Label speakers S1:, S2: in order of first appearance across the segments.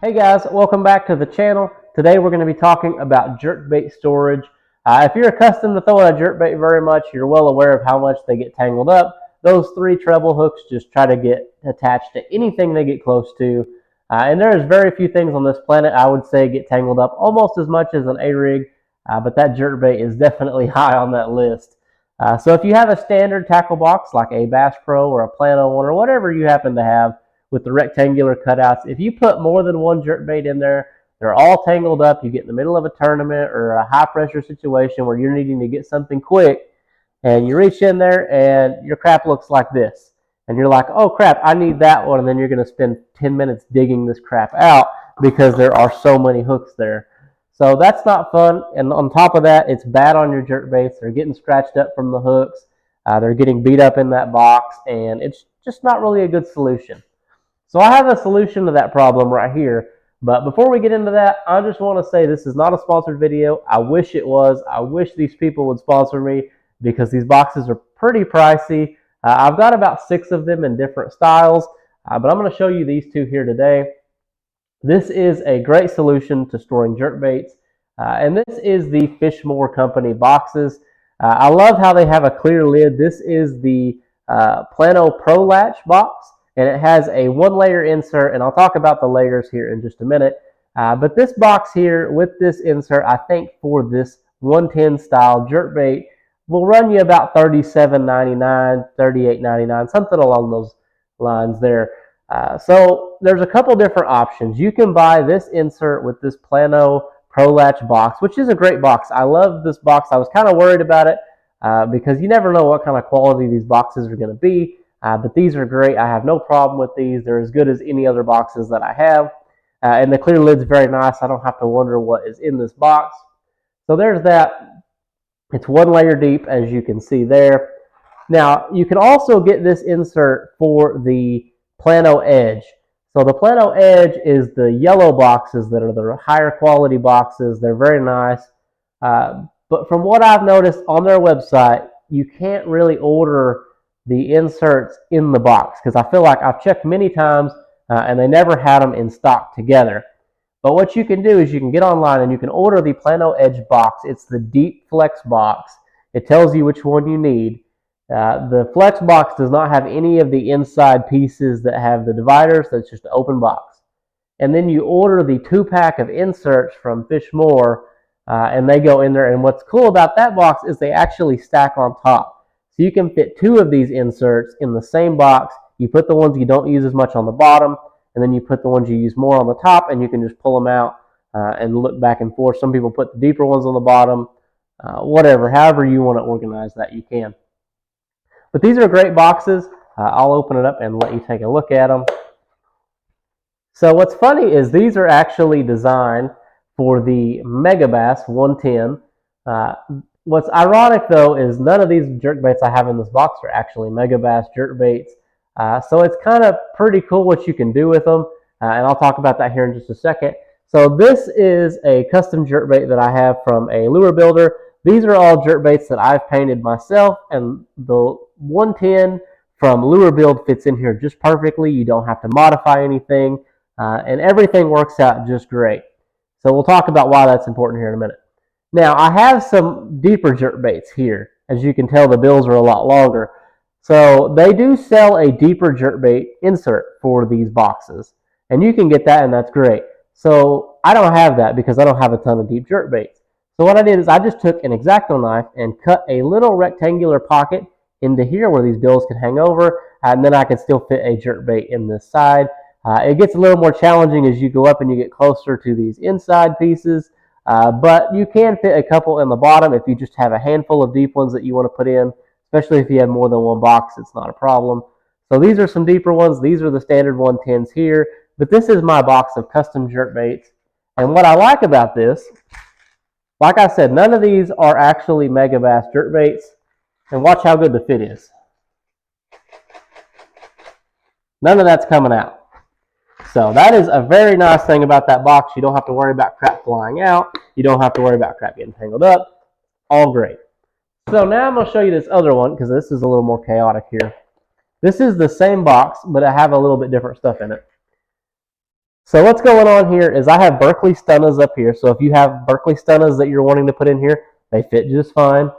S1: Hey guys, welcome back to the channel. Today we're going to be talking about jerkbait storage. If you're accustomed to throwing a jerkbait very much, you're well aware of how much they get tangled up. Those three treble hooks just try to get attached to anything they get close to. And there's very few things on this planet I would say get tangled up almost as much as an A-rig, but that jerkbait is definitely high on that list. So if you have a standard tackle box like a Bass Pro or a Plano one or whatever you happen to have, with the rectangular cutouts, if you put more than one jerkbait in there, they're all tangled up. You get in the middle of a tournament or a high pressure situation where you're needing to get something quick, and you reach in there and your crap looks like this, and you're like, oh crap, I need that one, and then you're going to spend 10 minutes digging this crap out because there are so many hooks there. So that's not fun, and on top of that, it's bad on your jerkbaits. They're getting scratched up from the hooks, they're getting beat up in that box, and it's just not really a good solution. So I have a solution to that problem right here. But before we get into that, I just want to say this is not a sponsored video. I wish it was. I wish these people would sponsor me because these boxes are pretty pricey. I've got about 6 of them in different styles, but I'm going to show you these 2 here today. This is a great solution to storing jerkbaits, and this is the Fishmore Company boxes. I love how they have a clear lid. This is the Plano Pro Latch box, and it has a 1-layer insert, and I'll talk about the layers here in just a minute. But this box here with this insert, I think for this 110 style jerkbait will run you about $37.99, $38.99, something along those lines there. So there's a couple different options. You can buy this insert with this Plano Pro Latch box, which is a great box. I love this box. I was kind of worried about it because you never know what kind of quality these boxes are going to be. But these are great. I have no problem with these. They're as good as any other boxes that I have. And the clear lid's very nice. I don't have to wonder what is in this box. So there's that. It's 1 layer deep, as you can see there. Now, you can also get this insert for the Plano Edge. So the Plano Edge is the yellow boxes that are the higher quality boxes. They're very nice. But from what I've noticed on their website, you can't really order the inserts in the box because I feel like I've checked many times and they never had them in stock together. But what you can do is you can get online and you can order the Plano Edge box. It's the Deep Flex box. It tells you which one you need. The Flex box does not have any of the inside pieces that have the dividers. That's just an open box. And then you order the 2-pack of inserts from Fishmore and they go in there. And what's cool about that box is they actually stack on top. So you can fit 2 of these inserts in the same box. You put the ones you don't use as much on the bottom, and then you put the ones you use more on the top, and you can just pull them out and look back and forth. Some people put the deeper ones on the bottom, whatever. However you want to organize that, you can. But these are great boxes. I'll open it up and let you take a look at them. So what's funny is these are actually designed for the Megabass 110. What's ironic, though, is none of these jerkbaits I have in this box are actually Megabass jerkbaits. So it's kind of pretty cool what you can do with them, and I'll talk about that here in just a second. So this is a custom jerkbait that I have from a lure builder. These are all jerkbaits that I've painted myself, and the 110 from Lure Build fits in here just perfectly. You don't have to modify anything, and everything works out just great. So we'll talk about why that's important here in a minute. Now, I have some deeper jerkbaits here. As you can tell, the bills are a lot longer. So they do sell a deeper jerkbait insert for these boxes. And you can get that, and that's great. So I don't have that because I don't have a ton of deep jerkbaits. So what I did is I just took an X-Acto knife and cut a little rectangular pocket into here where these bills can hang over, and then I can still fit a jerkbait in this side. It gets a little more challenging as you go up and you get closer to these inside pieces. But you can fit a couple in the bottom if you just have a handful of deep ones that you want to put in, especially if you have more than one box, it's not a problem. So these are some deeper ones. These are the standard 110s here, but this is my box of custom jerkbaits. And what I like about this, like I said, none of these are actually Megabass jerkbaits, and watch how good the fit is. None of that's coming out. So that is a very nice thing about that box. You don't have to worry about crap flying out. You don't have to worry about crap getting tangled up. All great. So now I'm going to show you this other one because this is a little more chaotic here. This is the same box, but I have a little bit different stuff in it. So what's going on here is I have Berkeley Stunnas up here. So if you have Berkeley Stunnas that you're wanting to put in here, they fit just fine.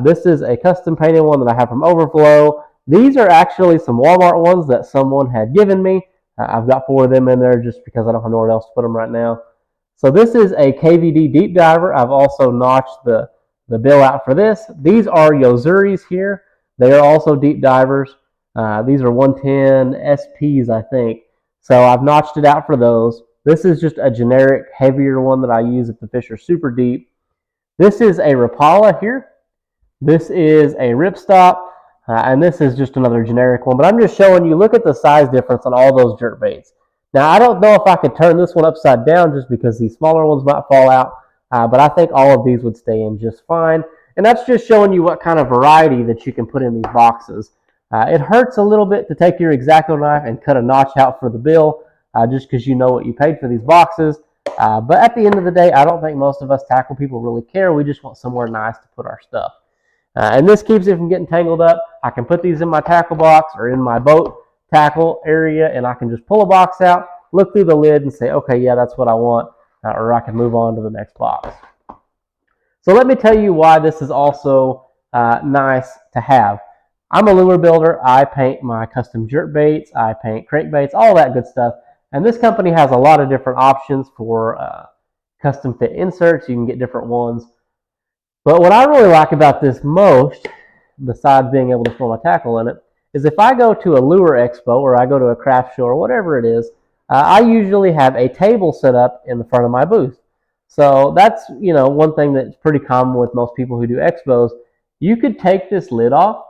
S1: This is a custom painted one that I have from Overflow. These are actually some Walmart ones that someone had given me. I've got 4 of them in there just because I don't have nowhere else to put them right now. So this is a KVD deep diver. I've also notched the bill out for this. These are Yozuris here. They are also deep divers. These are 110 SPs, I think. So I've notched it out for those. This is just a generic, heavier one that I use if the fish are super deep. This is a Rapala here. This is a ripstop, and this is just another generic one. But I'm just showing you, look at the size difference on all those jerkbaits. Now, I don't know if I could turn this one upside down just because these smaller ones might fall out, but I think all of these would stay in just fine. And that's just showing you what kind of variety that you can put in these boxes. It hurts a little bit to take your X-Acto knife and cut a notch out for the bill, just because you know what you paid for these boxes. But at the end of the day, I don't think most of us tackle people really care. We just want somewhere nice to put our stuff. And this keeps it from getting tangled up. I can put these in my tackle box or in my boat tackle area, and I can just pull a box out, look through the lid, and say, okay, yeah, that's what I want, or I can move on to the next box. So let me tell you why this is also nice to have. I'm a lure builder. I paint my custom jerk baits. I paint crankbaits, all that good stuff. And this company has a lot of different options for custom fit inserts. You can get different ones. But what I really like about this most, besides being able to throw my tackle in it, is if I go to a lure expo or I go to a craft show or whatever it is, I usually have a table set up in the front of my booth. So that's, one thing that's pretty common with most people who do expos. You could take this lid off.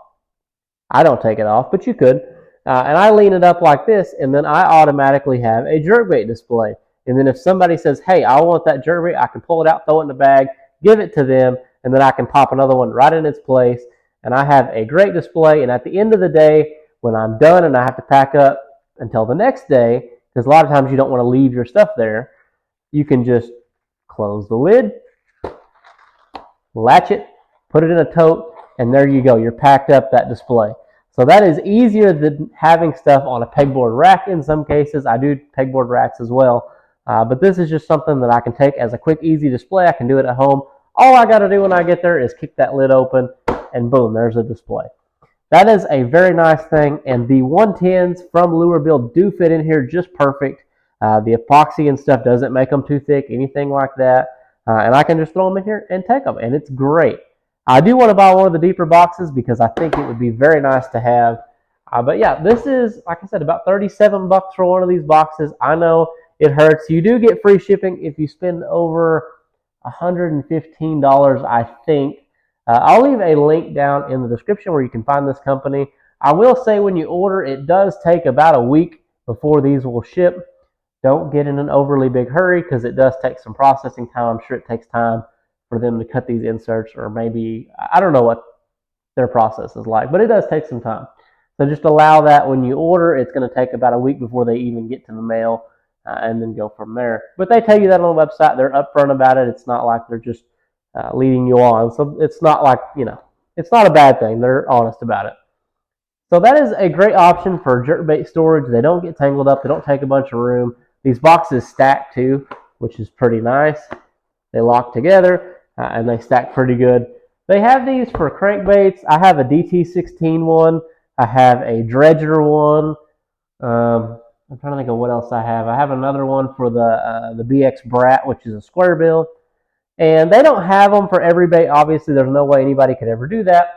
S1: I don't take it off, but you could. And I lean it up like this, and then I automatically have a jerkbait display. And then if somebody says, hey, I want that jerkbait, I can pull it out, throw it in the bag, give it to them, and then I can pop another one right in its place. And I have a great display. And at the end of the day, when I'm done and I have to pack up until the next day, because a lot of times you don't want to leave your stuff there, you can just close the lid, latch it, put it in a tote, and there you go. You're packed up that display. So that is easier than having stuff on a pegboard rack in some cases. I do pegboard racks as well. But this is just something that I can take as a quick, easy display. I can do it at home. All I got to do when I get there is kick that lid open, and boom, there's a display. That is a very nice thing, and the 110s from Lure Build do fit in here just perfect. The epoxy and stuff doesn't make them too thick, anything like that. And I can just throw them in here and take them, and it's great. I do want to buy one of the deeper boxes because I think it would be very nice to have. But yeah, this is, like I said, about $37 for one of these boxes. I know it hurts. You do get free shipping if you spend over $115, I think. I'll leave a link down in the description where you can find this company. I will say when you order, it does take about a week before these will ship. Don't get in an overly big hurry because it does take some processing time. I'm sure it takes time for them to cut these inserts, or maybe, I don't know what their process is like, but it does take some time. So just allow that when you order. It's going to take about a week before they even get to the mail, and then go from there. But they tell you that on the website. They're upfront about it. It's not like they're just leading you on. So it's not like, it's not a bad thing. They're honest about it. So that is a great option for jerkbait storage. They don't get tangled up. They don't take a bunch of room. These boxes stack too, which is pretty nice. They lock together, and they stack pretty good. They have these for crankbaits. I have a DT16 one. I have a dredger one. I'm trying to think of what else I have. I have another one for the BX Brat, which is a square bill. And they don't have them for every bait. Obviously, there's no way anybody could ever do that.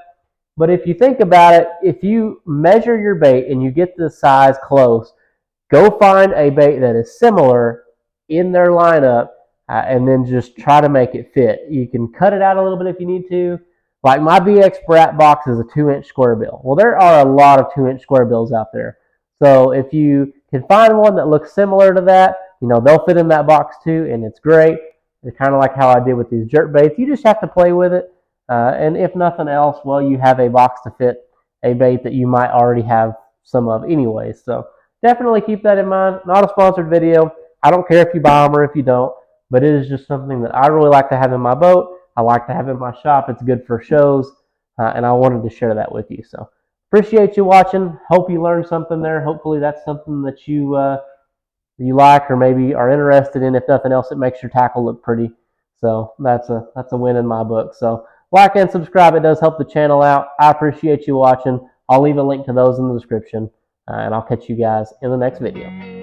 S1: But if you think about it, if you measure your bait and you get the size close, go find a bait that is similar in their lineup, and then just try to make it fit. You can cut it out a little bit if you need to. Like my BX Brat box is a 2-inch square bill. Well, there are a lot of 2-inch square bills out there. So if you can find one that looks similar to that, they'll fit in that box too, and it's great. It's kind of like how I did with these jerk baits. You just have to play with it. And if nothing else, well, you have a box to fit a bait that you might already have some of anyway. So definitely keep that in mind. Not a sponsored video. I don't care if you buy them or if you don't, but it is just something that I really like to have in my boat. I like to have in my shop. It's good for shows, and I wanted to share that with you. So appreciate you watching. Hope you learned something there. Hopefully that's something that you you like or maybe are interested in. If nothing else, it makes your tackle look pretty. So that's a win in my book. So like and subscribe. It does help the channel out. I appreciate you watching. I'll leave a link to those in the description. And I'll catch you guys in the next video.